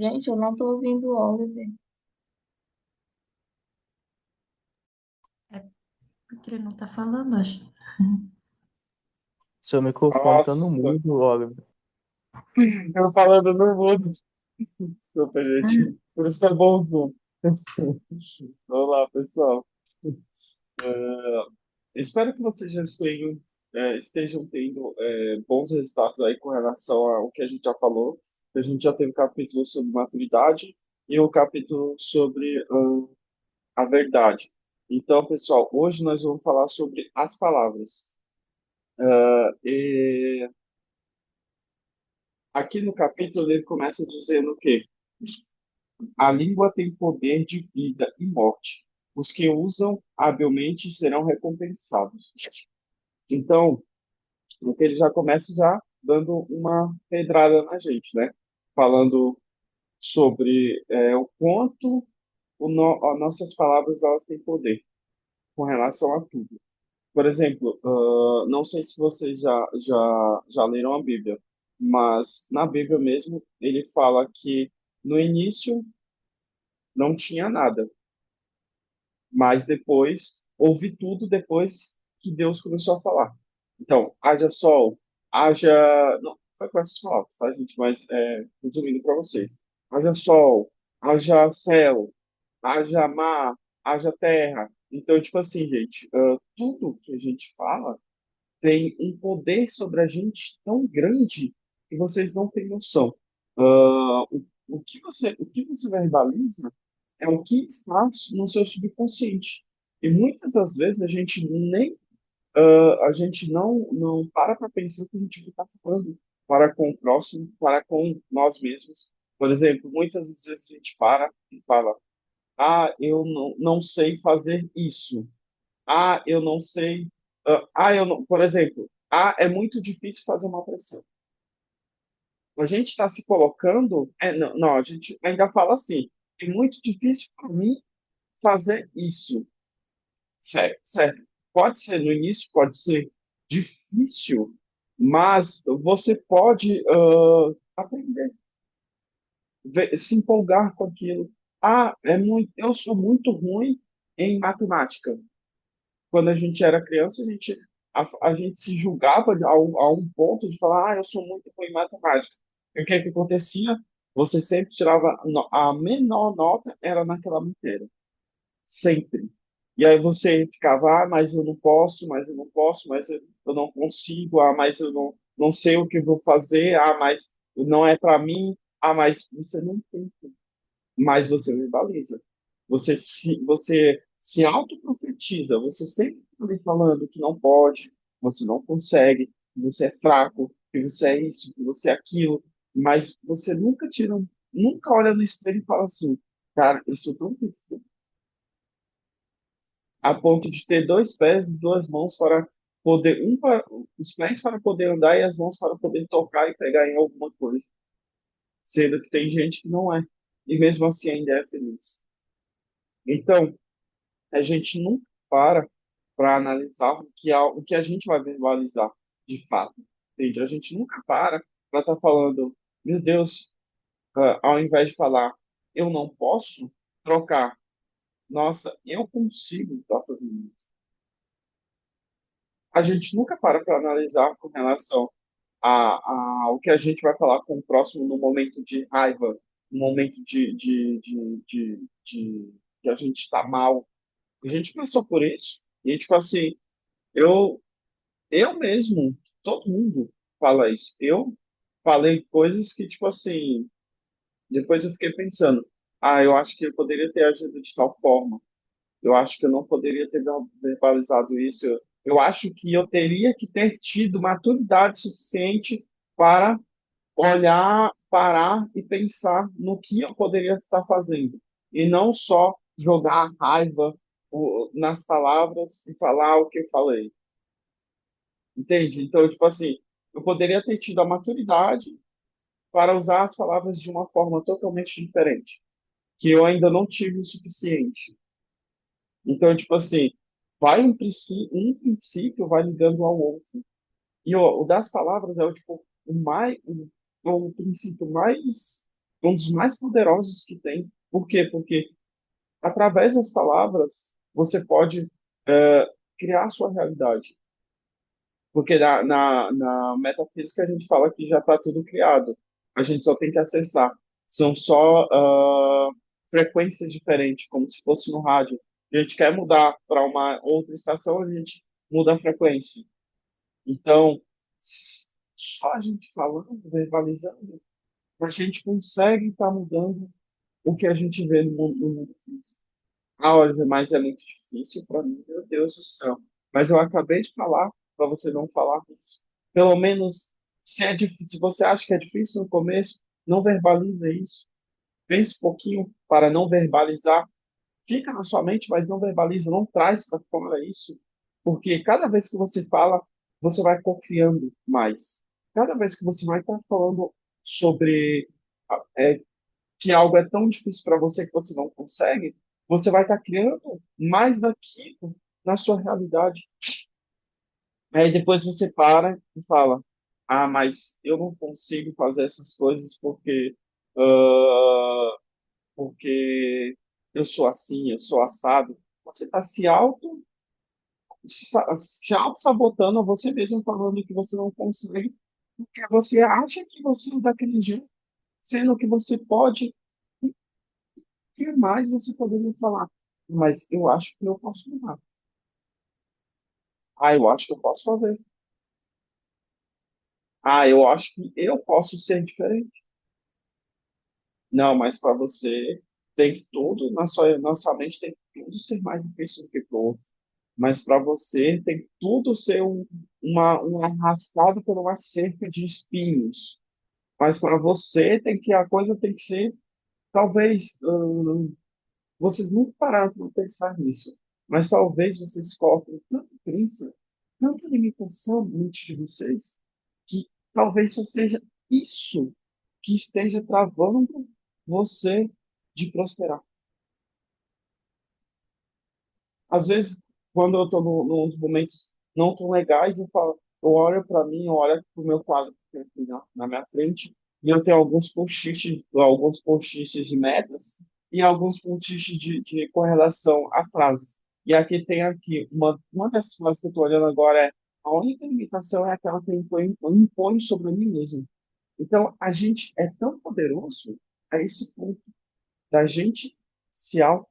Gente, eu não tô ouvindo o Oliver. É porque ele não tá falando, acho. Seu microfone tá no Nossa, mudo, Oliver. eu falando no mudo. Desculpa, gente. Por isso que é bom o Zoom. Olá, pessoal. Espero que vocês já estejam tendo bons resultados aí com relação ao que a gente já falou. A gente já teve um capítulo sobre maturidade e um capítulo sobre a verdade. Então, pessoal, hoje nós vamos falar sobre as palavras. E aqui no capítulo ele começa dizendo que a língua tem poder de vida e morte. Os que usam habilmente serão recompensados. Então, o que ele já começa já dando uma pedrada na gente, né? Falando sobre o quanto as nossas palavras elas têm poder com relação a tudo. Por exemplo, não sei se vocês já leram a Bíblia, mas na Bíblia mesmo ele fala que no início não tinha nada. Mas depois, houve tudo depois que Deus começou a falar. Então, haja sol, haja. Não, foi com essas palavras, tá, gente? Mas, resumindo para vocês: haja sol, haja céu, haja mar, haja terra. Então, tipo assim, gente, tudo que a gente fala tem um poder sobre a gente tão grande que vocês não têm noção. O que você verbaliza é o que está no seu subconsciente. E muitas das vezes a gente não para pensar que a gente está falando para com o próximo, para com nós mesmos. Por exemplo, muitas das vezes a gente para e fala: Ah, eu não sei fazer isso. Ah, eu não sei. Eu não. Por exemplo, é muito difícil fazer uma pressão. A gente está se colocando. Não, a gente ainda fala assim: é muito difícil para mim fazer isso. Certo, certo. Pode ser no início, pode ser difícil, mas você pode aprender, se empolgar com aquilo. Eu sou muito ruim em matemática. Quando a gente era criança, a gente se julgava a um ponto de falar, eu sou muito ruim em matemática. E o que é que acontecia? Você sempre tirava a menor nota era naquela matéria. Sempre. E aí você ficava, mas eu não posso, mas eu não posso, mas eu não consigo, mas eu não sei o que eu vou fazer, mas não é para mim, mas você não tem, mas você verbaliza. Você se autoprofetiza, você sempre está ali falando que não pode, você não consegue, que você é fraco, que você é isso, que você é aquilo, mas você nunca olha no espelho e fala assim, cara, eu sou tão perfeito a ponto de ter dois pés e duas mãos para poder, os pés para poder andar e as mãos para poder tocar e pegar em alguma coisa. Sendo que tem gente que não é, e mesmo assim ainda é feliz. Então, a gente nunca para analisar o que a gente vai verbalizar de fato. Entende? A gente nunca para estar falando, meu Deus, ao invés de falar, eu não posso trocar, nossa, eu consigo estar fazendo isso. A gente nunca para analisar com relação ao que a gente vai falar com o próximo no momento de raiva, no momento de que a gente está mal. A gente passou por isso. E, tipo assim, eu, eu mesmo, todo mundo fala isso. Eu falei coisas que, tipo assim, depois eu fiquei pensando, eu acho que eu poderia ter agido de tal forma. Eu acho que eu não poderia ter verbalizado isso. Eu acho que eu teria que ter tido maturidade suficiente para olhar, parar e pensar no que eu poderia estar fazendo. E não só jogar raiva nas palavras e falar o que eu falei. Entende? Então, tipo assim, eu poderia ter tido a maturidade para usar as palavras de uma forma totalmente diferente, que eu ainda não tive o suficiente. Então, tipo assim, um princípio vai ligando ao outro. E o das palavras é o princípio mais. É um dos mais poderosos que tem. Por quê? Porque através das palavras você pode criar a sua realidade. Porque na metafísica a gente fala que já está tudo criado. A gente só tem que acessar. São só frequências diferentes, como se fosse no rádio. A gente quer mudar para uma outra estação, a gente muda a frequência. Então, só a gente falando, verbalizando, a gente consegue estar mudando o que a gente vê no mundo físico. Ah, olha, mas é muito difícil para mim, meu Deus do céu. Mas eu acabei de falar para você não falar isso. Pelo menos, se é difícil, se você acha que é difícil no começo, não verbalize isso. Pense um pouquinho para não verbalizar. Fica na sua mente, mas não verbaliza, não traz para fora isso. Porque cada vez que você fala, você vai co-criando mais. Cada vez que você vai estar falando sobre é, que algo é tão difícil para você que você não consegue, você vai estar criando mais daquilo na sua realidade. Aí depois você para e fala: Ah, mas eu não consigo fazer essas coisas ah, porque eu sou assim, eu sou assado. Você está se auto-sabotando a você mesmo, falando que você não consegue, porque você acha que você é daquele jeito, sendo que você pode. Que mais você poderia falar? Mas eu acho que eu posso mudar. Ah, eu acho que eu posso fazer. Ah, eu acho que eu posso ser diferente. Não, mas para você tem que tudo, na sua mente tem que tudo ser mais difícil do que para o outro. Mas para você tem que tudo ser um arrastado por uma cerca de espinhos. Mas para você a coisa tem que ser, talvez, vocês nunca pararam para pensar nisso, mas talvez vocês coloquem tanta crença, tanta limitação na mente de vocês, que talvez só seja isso que esteja travando você de prosperar. Às vezes, quando eu estou nos momentos não tão legais, eu olho para mim, eu olho para o meu quadro que tem aqui na minha frente, e eu tenho alguns post-its de metas e alguns post-its de correlação a frases. E aqui tem uma dessas frases que eu estou olhando agora é: a única limitação é aquela que eu imponho sobre mim mesmo. Então, a gente é tão poderoso a esse ponto da gente se auto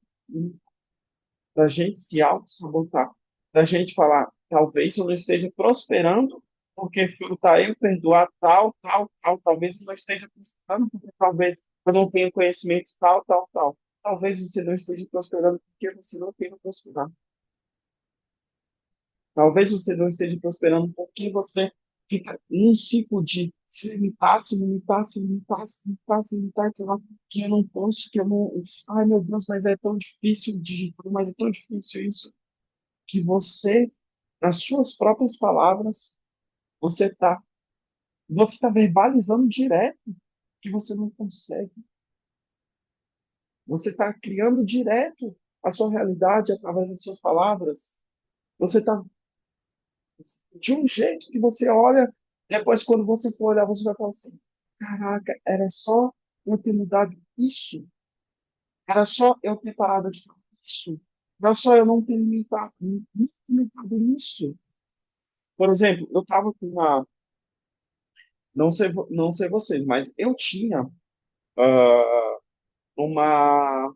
da gente se auto-sabotar, da gente falar, talvez eu não esteja prosperando porque falta eu perdoar tal, tal, tal, talvez eu não esteja prosperando porque talvez eu não tenha conhecimento tal, tal, tal. Talvez você não esteja prosperando porque você não queira prosperar. Talvez você não esteja prosperando porque você fica num ciclo de se limitar, se limitar, se limitar, se limitar, se limitar, que eu não posso, que eu não. Ai, meu Deus, mas é tão difícil digitar, mas é tão difícil isso que você, nas suas próprias palavras, você está você tá verbalizando direto que você não consegue. Você está criando direto a sua realidade através das suas palavras. Você está de um jeito que você olha, depois quando você for olhar, você vai falar assim: caraca, era só eu ter mudado isso. Era só eu ter parado de falar isso. Era só eu não ter me limitado nisso. Por exemplo, eu estava com uma. Não sei vocês, mas eu tinha ah, uma.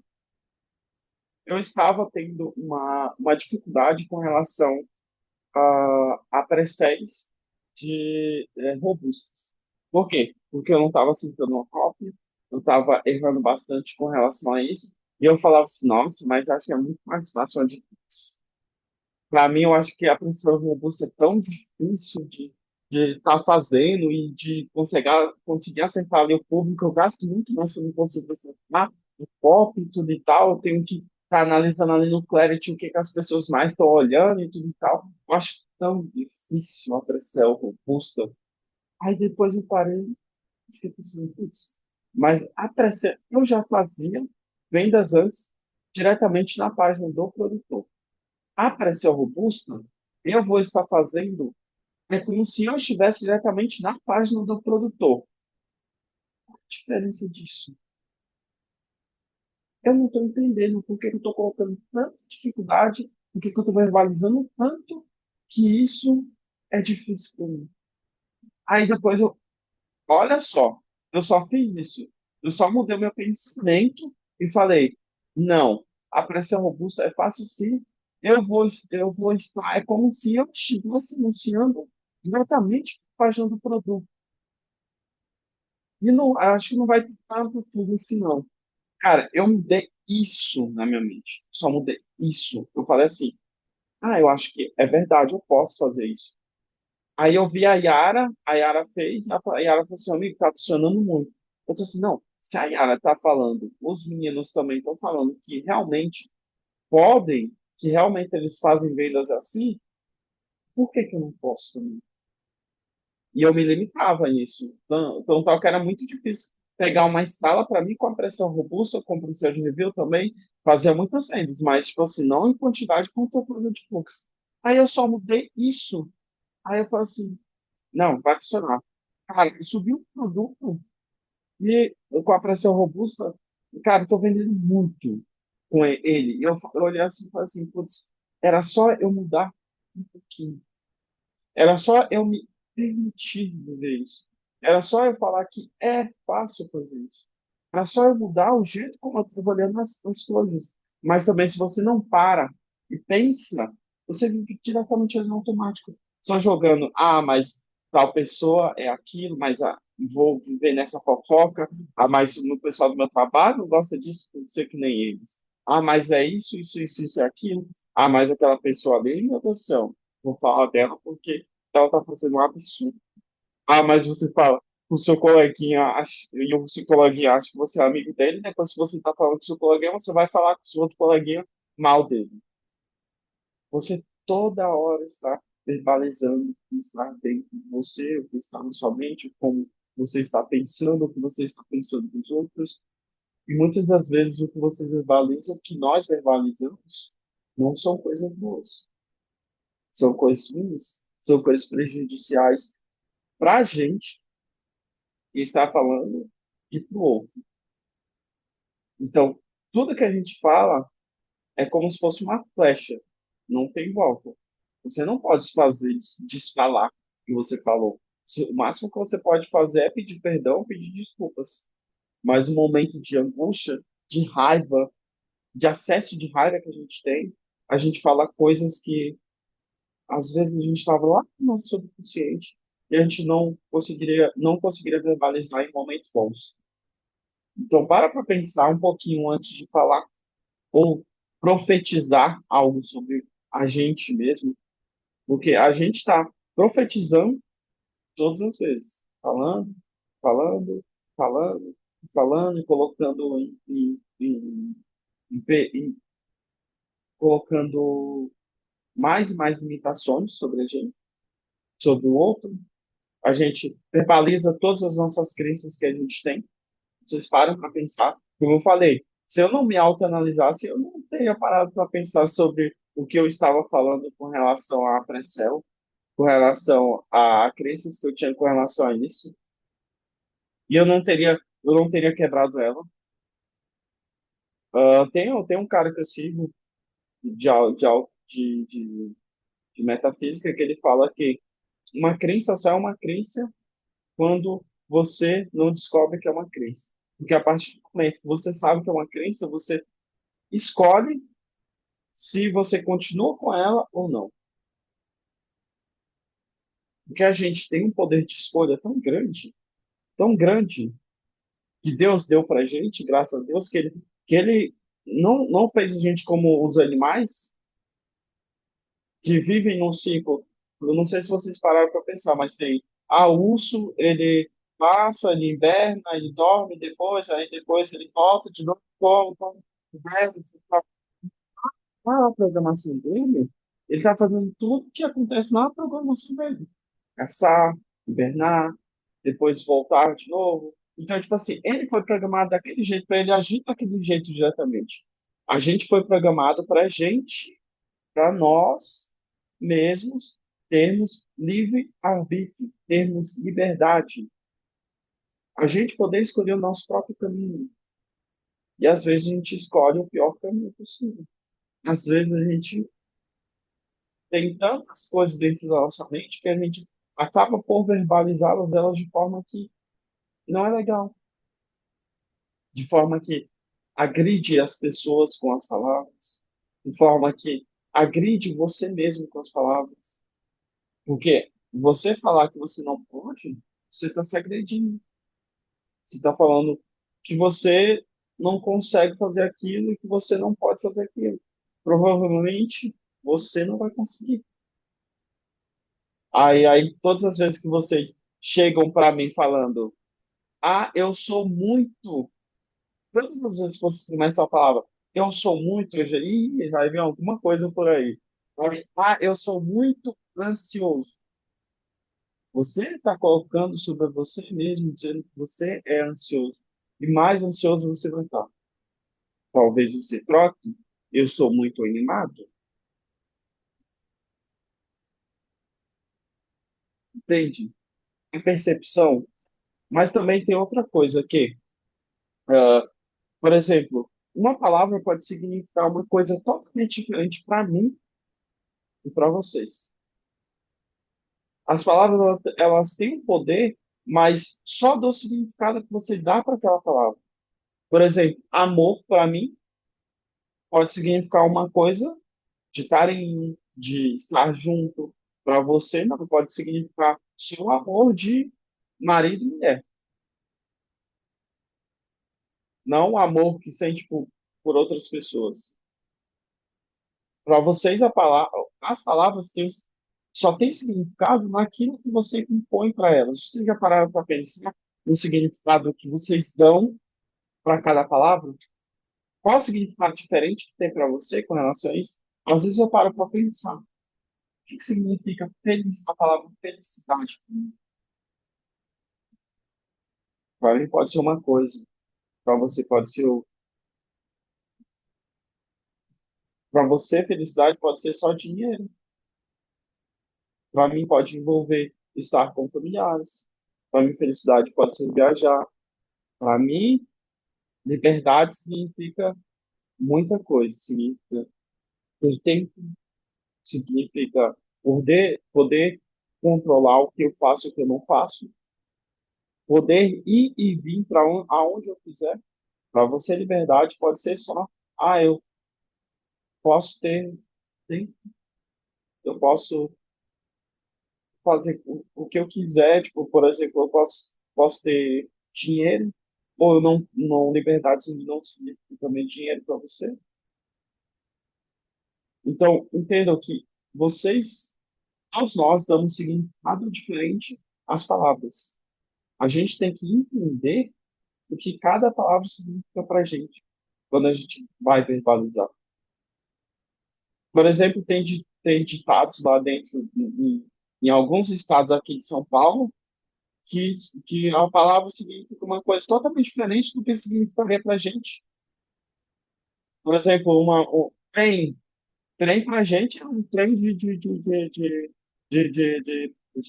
Eu estava tendo uma dificuldade com relação a presséis robustas. Por quê? Porque eu não estava acertando uma cópia, eu estava errando bastante com relação a isso, e eu falava assim, nossa, mas acho que é muito mais fácil uma de para mim, eu acho que a pressão robusta é tão difícil de estar fazendo e de conseguir acertar ali o público. Eu gasto muito mais quando eu consigo acertar o pop e tudo e tal. Eu tenho que estar analisando ali no Clarity o que, que as pessoas mais estão olhando e tudo e tal. Eu acho tão difícil a pressão robusta. Aí depois eu parei e fiquei pensando, putz, mas a pressão eu já fazia vendas antes diretamente na página do produtor. A pressão robusta, eu vou estar fazendo é como se eu estivesse diretamente na página do produtor. Qual a diferença disso? Eu não estou entendendo por que eu estou colocando tanta dificuldade, por que eu estou verbalizando tanto que isso é difícil para mim. Aí depois olha só, eu só fiz isso. Eu só mudei meu pensamento e falei, não, a pressão robusta é fácil sim. Eu vou estar, é como se eu estivesse anunciando diretamente para a página do produto. E não, acho que não vai ter tanto fundo assim, não. Cara, eu mudei isso na minha mente. Só mudei isso. Eu falei assim, eu acho que é verdade, eu posso fazer isso. Aí eu vi a Yara fez, a Yara falou assim, amigo, tá funcionando muito. Eu disse assim, não, se a Yara tá falando, os meninos também estão falando que realmente podem, que realmente eles fazem vendas assim, por que que eu não posso também? E eu me limitava nisso. Então tal que era muito difícil pegar uma escala para mim com a pressão robusta, com pressão de review também, fazia muitas vendas, mas, tipo assim, não em quantidade como estou fazendo de fluxo. Aí eu só mudei isso. Aí eu falei assim, não, vai funcionar. Cara, eu subi um produto e com a pressão robusta, cara, eu tô vendendo muito com ele. E eu olhei assim e falei assim, putz, era só eu mudar um pouquinho. Era só eu me permitir viver isso. Era só eu falar que é fácil fazer isso. Era só eu mudar o jeito como eu estou olhando as coisas. Mas também, se você não para e pensa, você vive diretamente ali no automático. Só jogando, mas tal pessoa é aquilo, mas vou viver nessa fofoca. Mas no pessoal do meu trabalho não gosta disso, tem que ser que nem eles. Mas é isso é aquilo. Mas aquela pessoa ali, meu Deus do céu, vou falar dela porque ela tá fazendo um absurdo. Mas você fala o seu coleguinha e o seu coleguinha acha que você é amigo dele, depois se você tá falando com o seu coleguinha, você vai falar com o seu outro coleguinha mal dele. Você toda hora está verbalizando o que está dentro de você, o que está na sua mente, como você está pensando, o que você está pensando dos outros. E muitas das vezes o que vocês verbalizam, o que nós verbalizamos, não são coisas boas. São coisas ruins, são coisas prejudiciais para a gente que está falando e para o outro. Então, tudo que a gente fala é como se fosse uma flecha, não tem volta. Você não pode fazer desfalar o que você falou. O máximo que você pode fazer é pedir perdão, pedir desculpas. Mas no momento de angústia, de raiva, de acesso de raiva que a gente tem, a gente fala coisas que às vezes a gente estava lá no nosso subconsciente e a gente não conseguiria verbalizar em momentos bons. Então, para pensar um pouquinho antes de falar ou profetizar algo sobre a gente mesmo, porque a gente está profetizando todas as vezes, falando, falando, falando, falando e colocando em colocando mais e mais limitações sobre a gente, sobre o outro. A gente verbaliza todas as nossas crenças que a gente tem. Vocês param para pensar. Como eu falei, se eu não me autoanalisasse, eu não teria parado para pensar sobre o que eu estava falando com relação à pressão, com relação a crenças que eu tinha com relação a isso, e eu não teria quebrado ela. Tem um cara que eu sigo de metafísica que ele fala que uma crença só é uma crença quando você não descobre que é uma crença. Porque a partir do momento que você sabe que é uma crença, você escolhe se você continua com ela ou não. Porque a gente tem um poder de escolha tão grande, que Deus deu para a gente, graças a Deus, que ele não fez a gente como os animais que vivem num ciclo. Eu não sei se vocês pararam para pensar, mas tem o urso, ele passa, ele inverna, ele dorme depois, aí depois ele volta de novo, come, inverna, a programação dele, ele está fazendo tudo o que acontece na programação dele. Caçar, hibernar, depois voltar de novo. Então, tipo assim, ele foi programado daquele jeito para ele agir daquele jeito diretamente. A gente foi programado para nós mesmos termos livre arbítrio, termos liberdade. A gente poder escolher o nosso próprio caminho. E às vezes a gente escolhe o pior caminho possível. Às vezes a gente tem tantas coisas dentro da nossa mente que a gente acaba por verbalizá-las elas de forma que não é legal, de forma que agride as pessoas com as palavras, de forma que agride você mesmo com as palavras. Porque você falar que você não pode, você está se agredindo. Você está falando que você não consegue fazer aquilo e que você não pode fazer aquilo. Provavelmente você não vai conseguir. Aí todas as vezes que vocês chegam para mim falando, ah, eu sou muito. Todas as vezes que vocês começam a palavra, eu sou muito, eu já, ih, vai vir alguma coisa por aí. Ah, eu sou muito ansioso. Você está colocando sobre você mesmo, dizendo que você é ansioso. E mais ansioso você vai estar. Talvez você troque. Eu sou muito animado. Entende? A percepção. Mas também tem outra coisa que, ah, por exemplo, uma palavra pode significar uma coisa totalmente diferente para mim e para vocês. As palavras, elas têm um poder, mas só do significado que você dá para aquela palavra. Por exemplo, amor, para mim, pode significar uma coisa de carinho, de estar junto. Para você, não pode significar só o amor de marido e mulher. Não o amor que sente por outras pessoas. Para vocês, as palavras só têm significado naquilo que você impõe para elas. Vocês já pararam para pensar no significado que vocês dão para cada palavra? Qual o significado diferente que tem para você com relação a isso? Às vezes eu paro para pensar. O que significa a palavra felicidade? Para mim pode ser uma coisa, para você pode ser outra. Para você, felicidade pode ser só dinheiro. Para mim pode envolver estar com familiares. Para mim, felicidade pode ser viajar. Para mim, liberdade significa muita coisa. Significa ter tempo, significa poder controlar o que eu faço e o que eu não faço, poder ir e vir para aonde eu quiser. Para você, liberdade pode ser só, ah, eu posso ter tempo, eu posso fazer o que eu quiser, tipo, por exemplo, posso ter dinheiro, ou eu não liberdade não significa também dinheiro para você. Então, entendam que vocês, todos nós, damos um significado diferente às palavras. A gente tem que entender o que cada palavra significa para a gente, quando a gente vai verbalizar. Por exemplo, tem ditados lá dentro, em alguns estados aqui de São Paulo, que, que a palavra significa uma coisa totalmente diferente do que significaria para a gente. Por exemplo, trem para a gente é um trem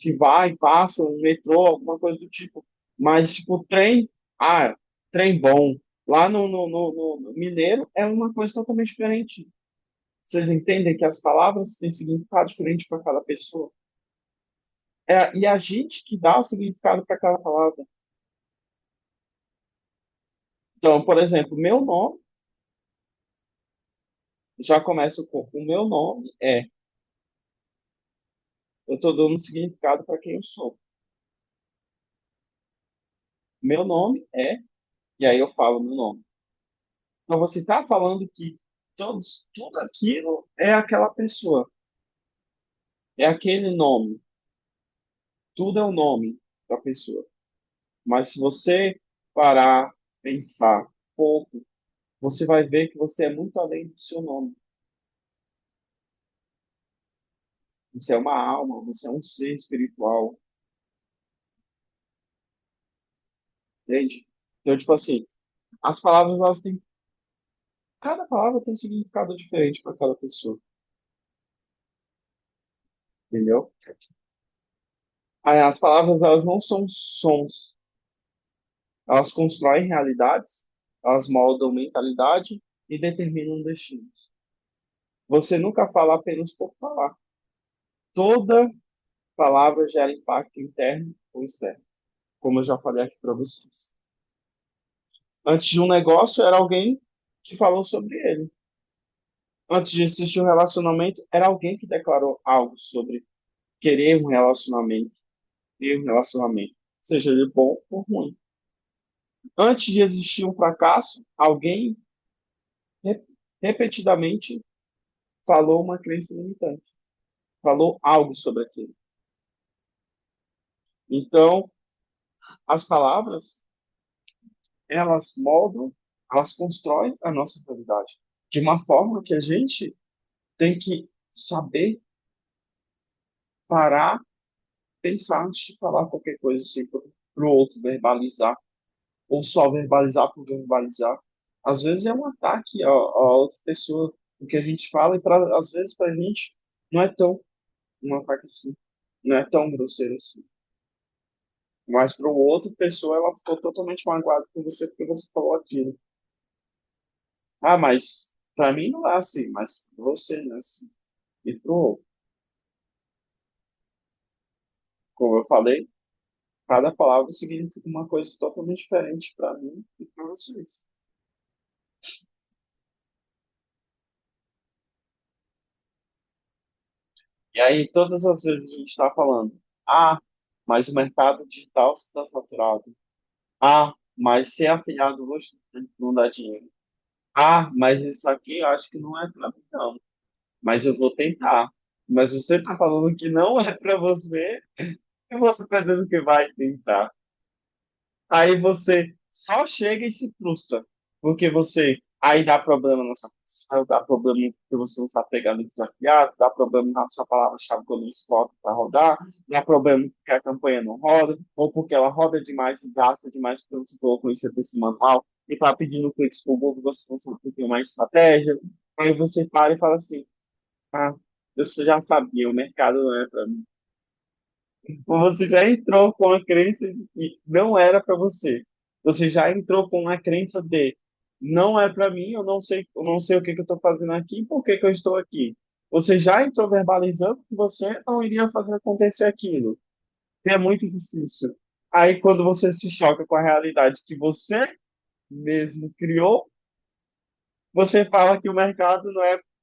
que vai, passa, um metrô, alguma coisa do tipo. Mas, tipo, trem bom. Lá no Mineiro é uma coisa totalmente diferente. Vocês entendem que as palavras têm significado diferente para cada pessoa? E a gente que dá o significado para cada palavra. Então, por exemplo, meu nome já começa com o meu nome eu estou dando um significado para quem eu sou. Meu nome e aí eu falo meu nome. Então você está falando que tudo aquilo é aquela pessoa, é aquele nome, tudo é o nome da pessoa. Mas se você parar, pensar pouco, você vai ver que você é muito além do seu nome. Você é uma alma, você é um ser espiritual, entende? Então, tipo assim, as palavras, cada palavra tem um significado diferente para cada pessoa, entendeu? Aí, as palavras, elas não são sons, elas constroem realidades, elas moldam mentalidade e determinam destinos. Você nunca fala apenas por falar. Toda palavra gera impacto interno ou externo, como eu já falei aqui para vocês. Antes de um negócio, era alguém que falou sobre ele. Antes de existir um relacionamento, era alguém que declarou algo sobre querer um relacionamento, ter um relacionamento, seja ele bom ou ruim. Antes de existir um fracasso, alguém re- repetidamente falou uma crença limitante, falou algo sobre aquilo. Então, as palavras, elas moldam, elas constroem a nossa realidade de uma forma que a gente tem que saber parar, pensar antes de falar qualquer coisa assim para o outro verbalizar, ou só verbalizar por verbalizar. Às vezes é um ataque a outra pessoa, o que a gente fala, e às vezes para a gente não é tão um ataque assim, não é tão grosseiro assim. Mas para o outra pessoa, ela ficou totalmente magoada com você porque você falou aquilo. Ah, mas para mim não é assim, mas pra você não é assim. E pro outro, como eu falei, cada palavra significa uma coisa totalmente diferente para mim e para vocês. E aí, todas as vezes a gente está falando, ah, mas o mercado digital está saturado. Ah, mas ser afiliado hoje não dá dinheiro. Ah, mas isso aqui eu acho que não é para mim, não. Mas eu vou tentar. Mas você está falando que não é para você, e você está dizendo que vai tentar. Aí você só chega e se frustra, porque você aí dá problema na sua conexão, dá problema porque você não sabe pegar link de afiliado, dá problema na sua palavra-chave quando você coloca para rodar, dá problema porque a campanha não roda, ou porque ela roda demais e gasta demais porque você colocou isso desse manual e está pedindo cliques por Google, você não sabe que tem uma estratégia. Aí você para e fala assim, ah, eu já sabia, o mercado não é para mim. Você já entrou com a crença de que não era para você. Você já entrou com a crença de não é para mim, eu não sei o que que eu estou fazendo aqui, por que que eu estou aqui. Você já entrou verbalizando que você não iria fazer acontecer aquilo. E é muito difícil. Aí quando você se choca com a realidade que você mesmo criou, você fala que o mercado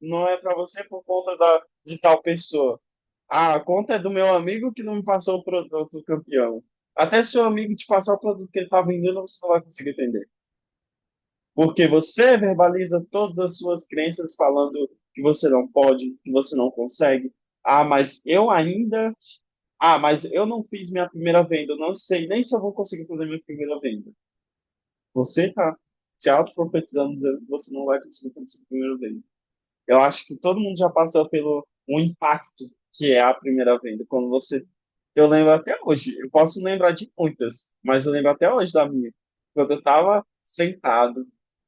não é para você por conta de tal pessoa. Ah, a conta é do meu amigo que não me passou o produto campeão. Até se o amigo te passar o produto que ele está vendendo, você não vai conseguir entender. Porque você verbaliza todas as suas crenças falando que você não pode, que você não consegue. Ah, mas eu ainda. Ah, mas eu não fiz minha primeira venda. Eu não sei nem se eu vou conseguir fazer minha primeira venda. Você está se autoprofetizando dizendo que você não vai conseguir fazer sua primeira venda. Eu acho que todo mundo já passou pelo um impacto que é a primeira venda. Quando você. Eu lembro até hoje, eu posso lembrar de muitas, mas eu lembro até hoje da minha. Quando eu estava sentado,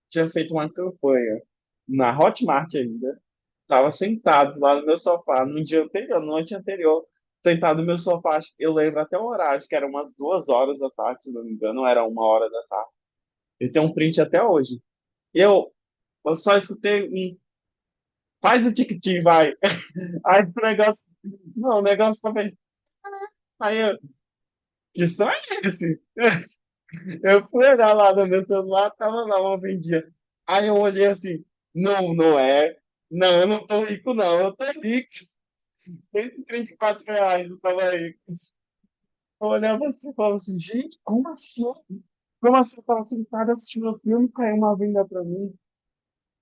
tinha feito uma campanha na Hotmart ainda, estava sentado lá no meu sofá, no dia anterior, na noite anterior, sentado no meu sofá, eu lembro até o horário, acho que era umas 2 horas da tarde, se não me engano, ou era 1 hora da tarde. Eu tenho um print até hoje. Eu, eu só escutei um faz o tic-tic, vai. Aí o negócio. Não, o negócio também. Aí eu. Que som é esse? Eu fui olhar lá no meu celular, tava lá uma vendinha. Aí eu olhei assim. Não, não é. Não, eu não tô rico, não. Eu tô rico. R$ 134 eu tava rico. Eu olhava assim e falava assim, gente, como assim? Como assim? Eu tava sentado assistindo o filme e caiu uma venda pra mim.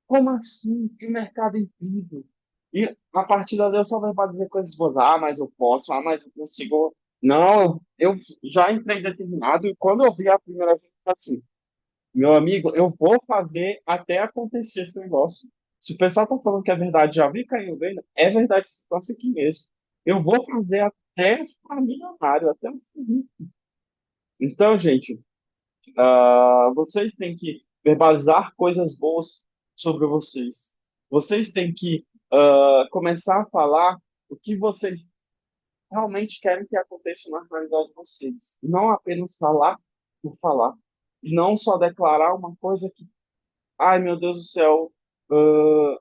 Como assim? Que mercado incrível. E a partir dali eu só venho para dizer coisas boas. Ah, mas eu posso. Ah, mas eu consigo. Não, eu já entrei determinado e quando eu vi a primeira vez, eu falei assim, meu amigo, eu vou fazer até acontecer esse negócio. Se o pessoal tá falando que é verdade, já vi caindo venda, é verdade esse negócio aqui mesmo. Eu vou fazer até ficar milionário, até eu ficar rico. Então, gente, vocês têm que verbalizar coisas boas sobre vocês. Vocês têm que começar a falar o que vocês realmente querem que aconteça na realidade de vocês. Não apenas falar por falar. E não só declarar uma coisa que ai meu Deus do céu, ah,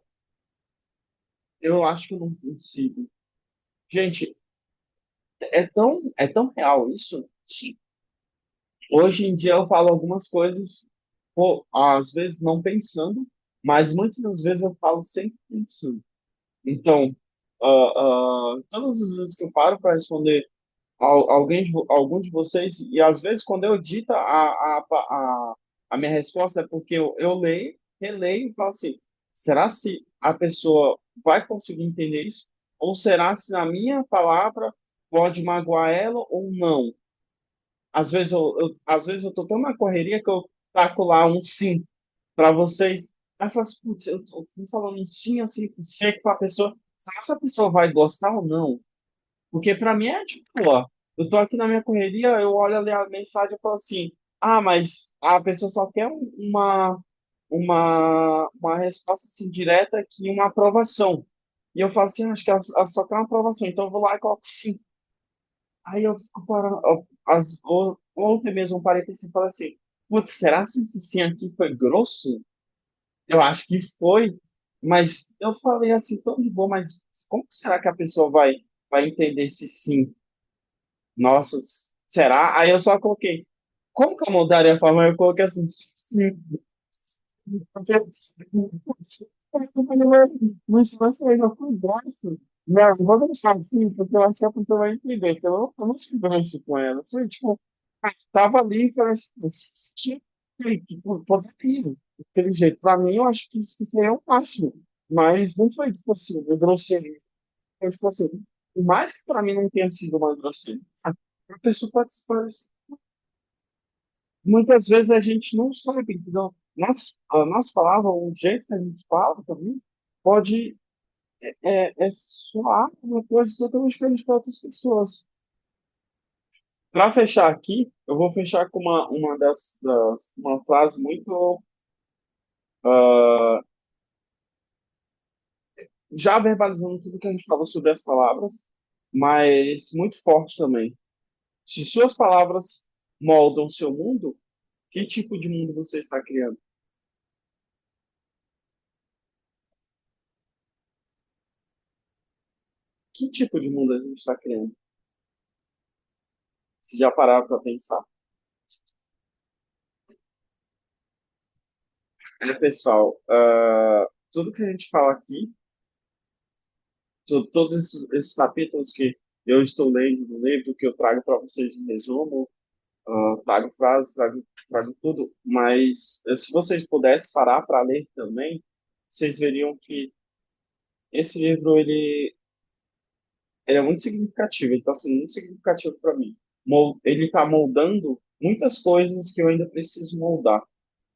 eu acho que eu não consigo. Gente, é tão real isso. Hoje em dia eu falo algumas coisas, pô, às vezes não pensando, mas muitas das vezes eu falo sempre pensando. Então, todas as vezes que eu paro para responder algum de vocês, e às vezes quando eu dito a minha resposta é porque eu leio, releio e falo assim, será se a pessoa vai conseguir entender isso? Ou será se na minha palavra pode magoar ela ou não? Às vezes eu tô tão na correria que eu taco lá um sim para vocês. Aí eu falo assim, putz, eu tô falando um sim assim, seco para a pessoa. Será que a pessoa vai gostar ou não? Porque para mim é tipo, ó, eu tô aqui na minha correria, eu olho ali a mensagem e falo assim, ah, mas a pessoa só quer uma resposta assim, direta aqui, uma aprovação. E eu falo assim, ah, acho que ela só quer uma aprovação, então eu vou lá e coloco sim. Aí eu fico parando, ontem mesmo eu parei e pensei, e falei assim, putz, será que esse sim aqui foi grosso? Eu acho que foi, mas eu falei assim, tão de boa, mas como será que a pessoa vai entender esse sim? Nossa, será? Aí eu só coloquei. Como que eu mudaria a forma? Eu coloquei assim, sim. Mas se você já foi grosso, não, eu vou deixar assim, porque eu acho que a pessoa vai entender. Então eu não fui grosso com ela. Foi tipo, tava ali e falei assim, tipo, poderia, daquele jeito. Pra mim, eu acho que isso seria o máximo. Mas não foi, tipo assim, uma grosseria. Foi, tipo assim, por mais que pra mim não tenha sido uma grosseria, a pessoa pode se parecer. Muitas vezes a gente não sabe, entendeu? A nossa palavra, o jeito que a gente fala também, pode soar uma coisa totalmente diferente para outras pessoas. Para fechar aqui, eu vou fechar com uma frase muito, ah, já verbalizando tudo que a gente falou sobre as palavras, mas muito forte também. Se suas palavras moldam seu mundo, que tipo de mundo você está criando? Que tipo de mundo a gente está criando? Se já pararam para pensar. Pessoal, tudo que a gente fala aqui, todos esses capítulos que eu estou lendo no livro, que eu trago para vocês em resumo, trago frases, trago tudo, mas se vocês pudessem parar para ler também, vocês veriam que esse livro ele é muito significativo, ele está sendo muito significativo para mim. Ele está moldando muitas coisas que eu ainda preciso moldar,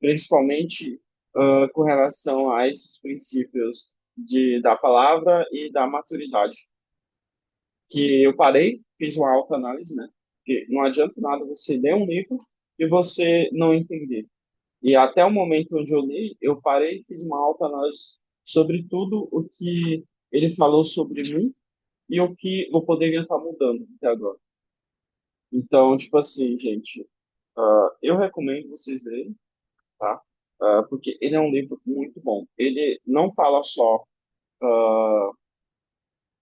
principalmente com relação a esses princípios da palavra e da maturidade. Que eu parei, fiz uma autoanálise, né? Porque não adianta nada você ler um livro e você não entender. E até o momento onde eu li, eu parei e fiz uma autoanálise sobre tudo o que ele falou sobre mim e o que eu poderia estar mudando até agora. Então, tipo assim, gente, eu recomendo vocês lerem, tá? Porque ele é um livro muito bom. Ele não fala só,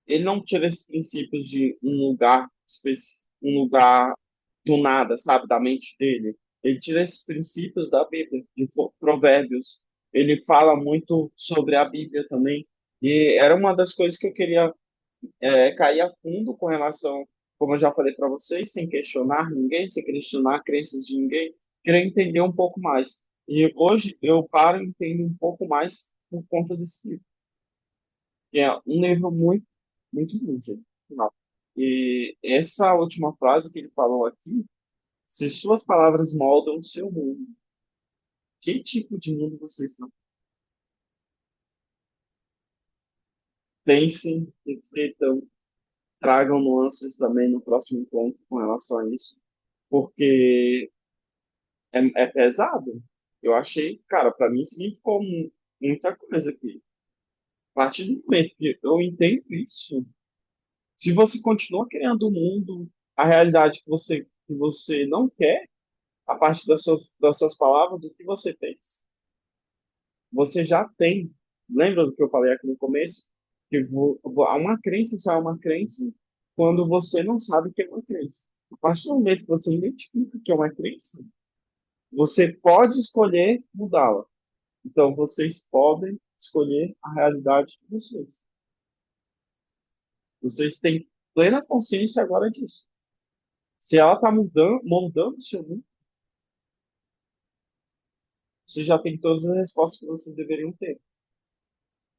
ele não tira esses princípios de um lugar um lugar do nada, sabe, da mente dele. Ele tira esses princípios da Bíblia, de Provérbios. Ele fala muito sobre a Bíblia também. E era uma das coisas que eu queria cair a fundo com relação, como eu já falei para vocês, sem questionar ninguém, sem questionar crenças de ninguém, queria entender um pouco mais. E hoje eu paro e entendo um pouco mais por conta desse livro, que é um livro muito bom, gente. Final. E essa última frase que ele falou aqui, se suas palavras moldam o seu mundo, que tipo de mundo vocês estão? Pensem, reflitam, tragam nuances também no próximo encontro com relação a isso, porque é pesado. Eu achei, cara, para mim significou muita coisa aqui. A partir do momento que eu entendo isso, se você continua criando o mundo, a realidade que você não quer, a partir das suas palavras, do que você fez. você já tem. Lembra do que eu falei aqui no começo? Que uma crença só é uma crença quando você não sabe que é uma crença. A partir do momento que você identifica que é uma crença, você pode escolher mudá-la. Então, vocês podem escolher a realidade de vocês. Vocês têm plena consciência agora disso. Se ela está moldando o seu mundo, você já tem todas as respostas que vocês deveriam ter.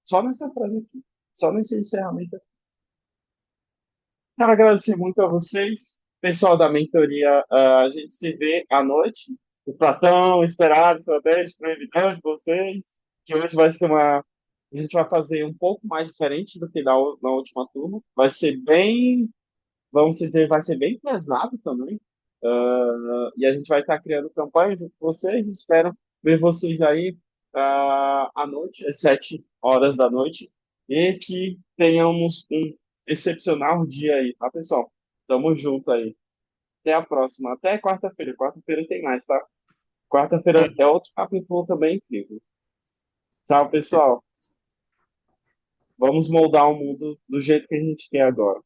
Só nessa frase aqui. Só nesse encerramento aqui. Quero agradecer muito a vocês, pessoal da mentoria. A gente se vê à noite. O Platão, esperado, estratégico, previdão de vocês. Que hoje vai ser uma. A gente vai fazer um pouco mais diferente do que na última turma. Vai ser bem, vamos dizer, vai ser bem pesado também. E a gente vai estar criando campanha junto com vocês. Espero ver vocês aí à noite, às 7 horas da noite. E que tenhamos um excepcional dia aí, tá, pessoal? Tamo junto aí. Até a próxima. Até quarta-feira. Quarta-feira tem mais, tá? É, Quarta-feira é outro capítulo também incrível. Tchau, pessoal. Vamos moldar o mundo do jeito que a gente quer agora.